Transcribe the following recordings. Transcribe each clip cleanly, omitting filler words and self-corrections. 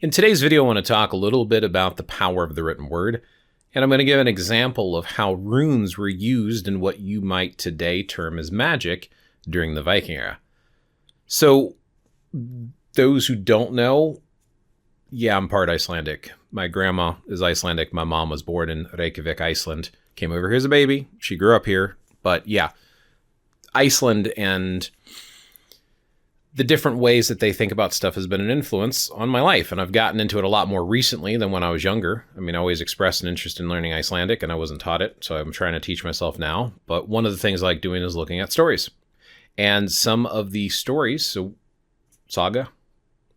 In today's video, I want to talk a little bit about the power of the written word, and I'm going to give an example of how runes were used in what you might today term as magic during the Viking era. So, those who don't know, yeah, I'm part Icelandic. My grandma is Icelandic. My mom was born in Reykjavik, Iceland. Came over here as a baby. She grew up here. But yeah, Iceland and the different ways that they think about stuff has been an influence on my life. And I've gotten into it a lot more recently than when I was younger. I mean, I always expressed an interest in learning Icelandic and I wasn't taught it. So I'm trying to teach myself now. But one of the things I like doing is looking at stories. And some of the stories, so saga,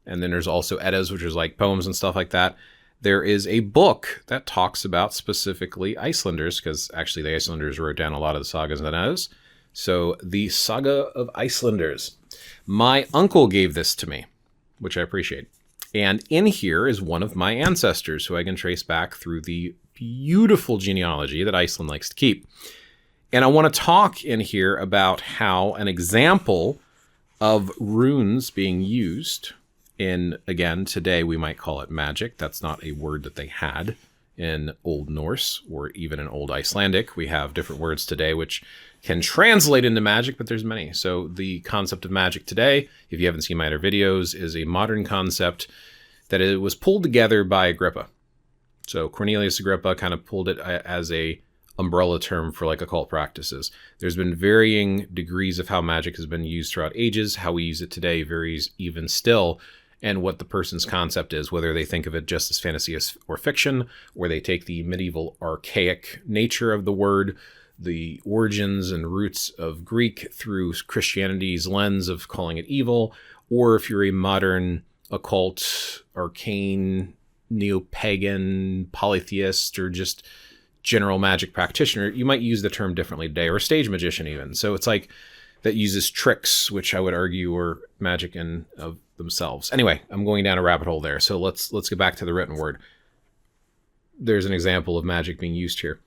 and then there's also Eddas, which is like poems and stuff like that. There is a book that talks about specifically Icelanders, because actually the Icelanders wrote down a lot of the sagas and Eddas. So the Saga of Icelanders. My uncle gave this to me, which I appreciate. And in here is one of my ancestors who I can trace back through the beautiful genealogy that Iceland likes to keep. And I want to talk in here about how an example of runes being used in, again, today we might call it magic. That's not a word that they had in Old Norse or even in Old Icelandic. We have different words today which can translate into magic, but there's many. So the concept of magic today, if you haven't seen my other videos, is a modern concept that it was pulled together by Agrippa. So Cornelius Agrippa kind of pulled it as a umbrella term for like occult practices. There's been varying degrees of how magic has been used throughout ages. How we use it today varies even still, and what the person's concept is, whether they think of it just as fantasy or fiction, or they take the medieval archaic nature of the word, the origins and roots of Greek through Christianity's lens of calling it evil, or if you're a modern occult, arcane, neo-pagan, polytheist, or just general magic practitioner, you might use the term differently today, or a stage magician even. So it's like that uses tricks, which I would argue are magic in of themselves. Anyway, I'm going down a rabbit hole there. So let's get back to the written word. There's an example of magic being used here.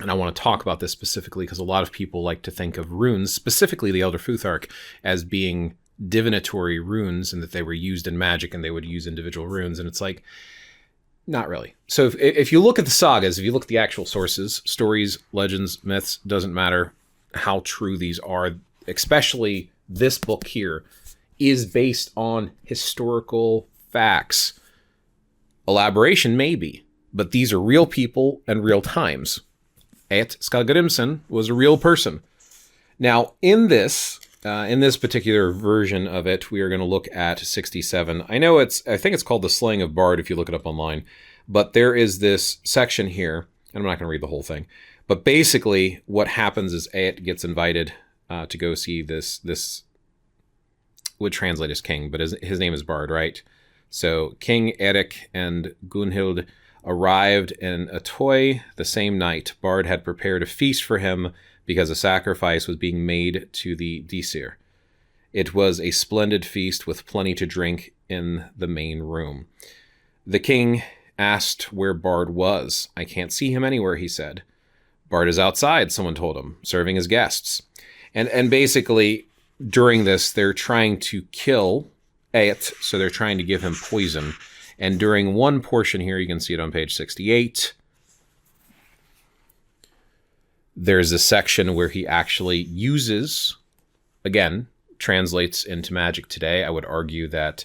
And I want to talk about this specifically because a lot of people like to think of runes, specifically the Elder Futhark, as being divinatory runes and that they were used in magic and they would use individual runes. And it's like, not really. So if you look at the sagas, if you look at the actual sources, stories, legends, myths, doesn't matter how true these are, especially this book here, is based on historical facts. Elaboration, maybe, but these are real people and real times. Egill Skallagrímsson was a real person. Now, in this particular version of it, we are going to look at 67. I think it's called The Slaying of Bard if you look it up online, but there is this section here, and I'm not going to read the whole thing, but basically what happens is Egill gets invited to go see this would translate as king, but his name is Bard, right? So King Eric and Gunhild arrived in Atoy the same night. Bard had prepared a feast for him because a sacrifice was being made to the Disir. It was a splendid feast with plenty to drink in the main room. The king asked where Bard was. I can't see him anywhere, he said. Bard is outside, someone told him, serving his guests. And basically, during this, they're trying to kill Egill, so they're trying to give him poison. And during one portion here, you can see it on page 68, there's a section where he actually uses, again, translates into magic today. I would argue that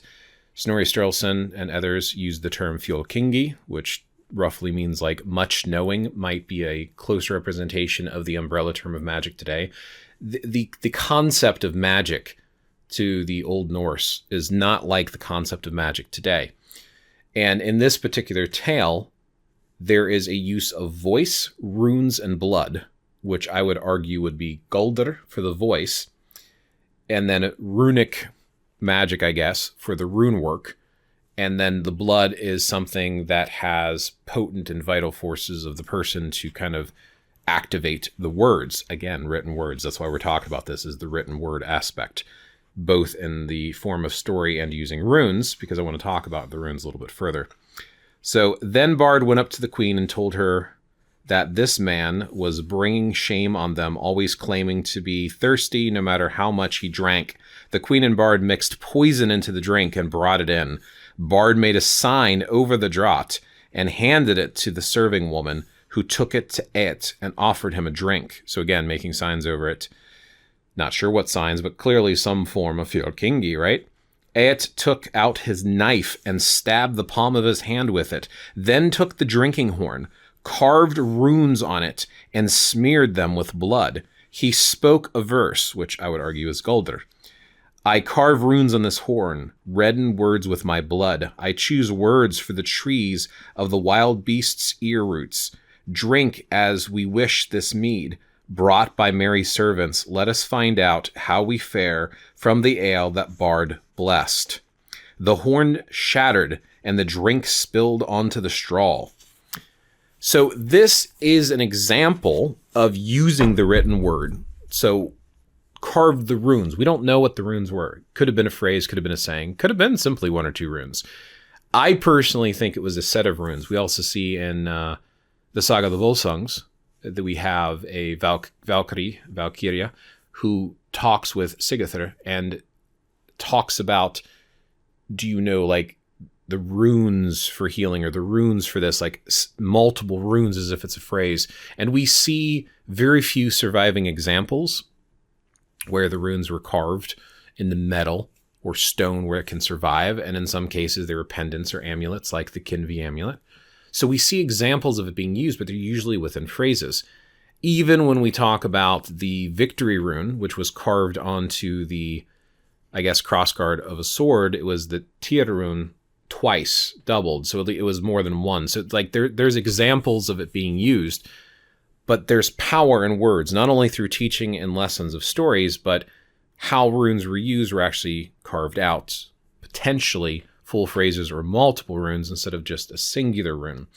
Snorri Sturluson and others use the term fjolkingi, which roughly means like much knowing, might be a close representation of the umbrella term of magic today. The concept of magic to the Old Norse is not like the concept of magic today. And in this particular tale, there is a use of voice, runes, and blood, which I would argue would be Galdr for the voice, and then runic magic, I guess, for the rune work. And then the blood is something that has potent and vital forces of the person to kind of activate the words. Again, written words. That's why we're talking about this, is the written word aspect, both in the form of story and using runes, because I want to talk about the runes a little bit further. So then Bard went up to the queen and told her that this man was bringing shame on them, always claiming to be thirsty no matter how much he drank. The queen and Bard mixed poison into the drink and brought it in. Bard made a sign over the draught and handed it to the serving woman, who took it to Eat and offered him a drink. So again, making signs over it. Not sure what signs, but clearly some form of Fjordkingi, right? Eat took out his knife and stabbed the palm of his hand with it, then took the drinking horn, carved runes on it, and smeared them with blood. He spoke a verse, which I would argue is Galdr. I carve runes on this horn, redden words with my blood. I choose words for the trees of the wild beasts' ear roots. Drink as we wish this mead, brought by merry servants. Let us find out how we fare from the ale that Bard blessed. The horn shattered, and the drink spilled onto the straw. So this is an example of using the written word. So carved the runes. We don't know what the runes were. Could have been a phrase, could have been a saying, could have been simply one or two runes. I personally think it was a set of runes. We also see in the Saga of the Volsungs that we have a Valkyria, who talks with Sigurður and talks about, do you know, like, the runes for healing, or the runes for this, like multiple runes as if it's a phrase. And we see very few surviving examples where the runes were carved in the metal or stone where it can survive. And in some cases, they were pendants or amulets, like the Kinvi amulet. So we see examples of it being used, but they're usually within phrases. Even when we talk about the victory rune, which was carved onto the, I guess, crossguard of a sword, it was the Tyr rune twice, doubled. So it was more than one. So like there's examples of it being used. But there's power in words, not only through teaching and lessons of stories, but how runes were used were actually carved out, potentially full phrases or multiple runes instead of just a singular rune.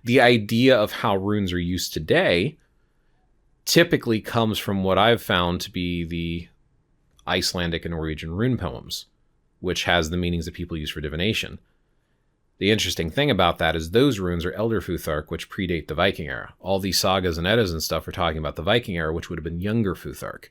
The idea of how runes are used today typically comes from what I've found to be the Icelandic and Norwegian rune poems, which has the meanings that people use for divination. The interesting thing about that is those runes are Elder Futhark, which predate the Viking era. All these sagas and Eddas and stuff are talking about the Viking era, which would have been younger Futhark.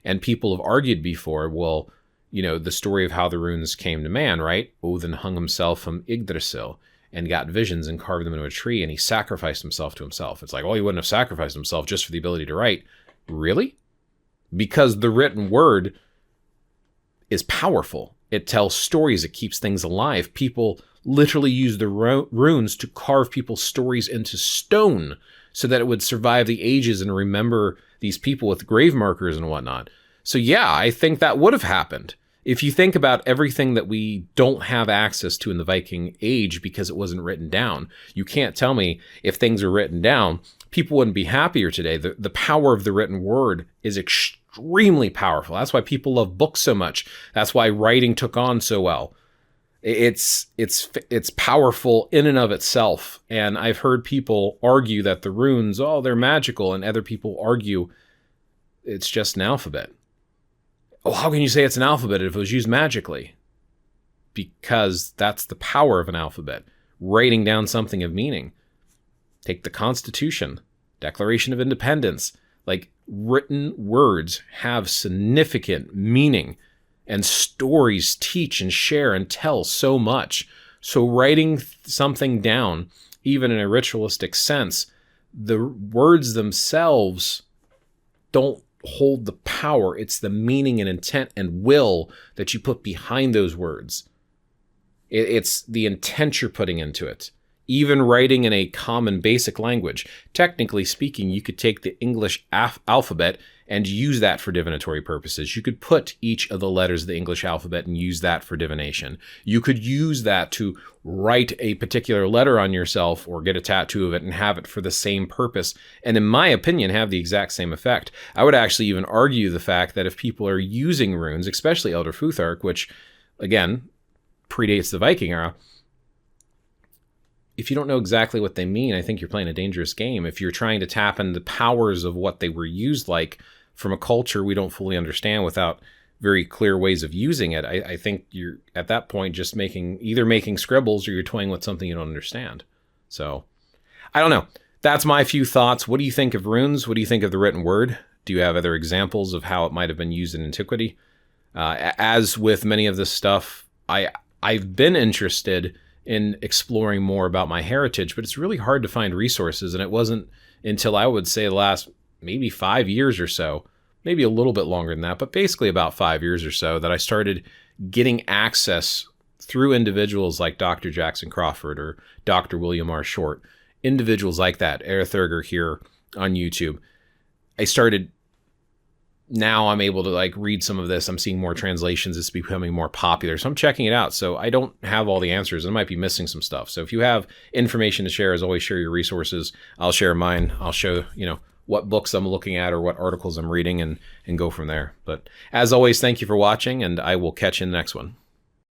And people have argued before, well, you know, the story of how the runes came to man, right? Odin hung himself from Yggdrasil and got visions and carved them into a tree, and he sacrificed himself to himself. It's like, oh, he wouldn't have sacrificed himself just for the ability to write. Really? Because the written word is powerful. It tells stories. It keeps things alive. People literally use the runes to carve people's stories into stone so that it would survive the ages and remember these people with grave markers and whatnot. So yeah, I think that would have happened. If you think about everything that we don't have access to in the Viking age because it wasn't written down, you can't tell me if things are written down, people wouldn't be happier today. The power of the written word is extremely powerful. That's why people love books so much. That's why writing took on so well. It's powerful in and of itself. And I've heard people argue that the runes, oh, they're magical. And other people argue it's just an alphabet. Oh, how can you say it's an alphabet if it was used magically? Because that's the power of an alphabet. Writing down something of meaning. Take the Constitution, Declaration of Independence. Like, written words have significant meaning. And stories teach and share and tell so much. So writing something down, even in a ritualistic sense, the words themselves don't hold the power. It's the meaning and intent and will that you put behind those words. It's the intent you're putting into it. Even writing in a common basic language. Technically speaking, you could take the English alphabet and use that for divinatory purposes. You could put each of the letters of the English alphabet and use that for divination. You could use that to write a particular letter on yourself or get a tattoo of it and have it for the same purpose. And in my opinion, have the exact same effect. I would actually even argue the fact that if people are using runes, especially Elder Futhark, which, again, predates the Viking era, if you don't know exactly what they mean, I think you're playing a dangerous game. If you're trying to tap into the powers of what they were used like from a culture we don't fully understand without very clear ways of using it, I think you're at that point just either making scribbles or you're toying with something you don't understand. So, I don't know. That's my few thoughts. What do you think of runes? What do you think of the written word? Do you have other examples of how it might have been used in antiquity? As with many of this stuff, I've been interested in exploring more about my heritage, but it's really hard to find resources. And it wasn't until I would say the last maybe 5 years or so, maybe a little bit longer than that, but basically about 5 years or so, that I started getting access through individuals like Dr. Jackson Crawford or Dr. William R. Short, individuals like that, Erthurger here on YouTube. Now I'm able to like read some of this. I'm seeing more translations. It's becoming more popular. So I'm checking it out. So I don't have all the answers. I might be missing some stuff. So if you have information to share, as always, share your resources. I'll share mine. I'll show, what books I'm looking at or what articles I'm reading and go from there. But as always, thank you for watching, and I will catch you in the next one.